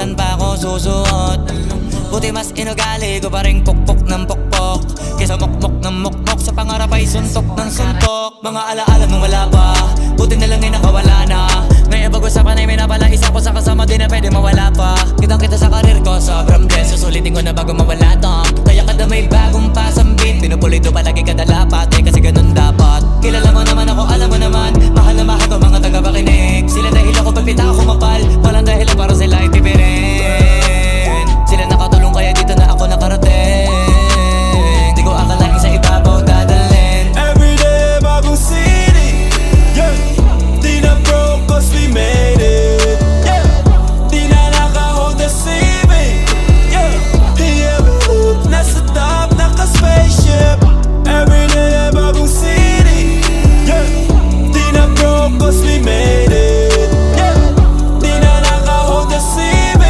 kailan pa ako susuot. Buti mas inugali ko pa rin pukpok ng pukpok kesa mukmok ng mukmok, sa pangarap ay suntok ng suntok. Mga alaala nung wala pa, buti na lang ay nakawala na. May pag-usapan ay may napala, isa ko sa kasama din na pwede mawala pa.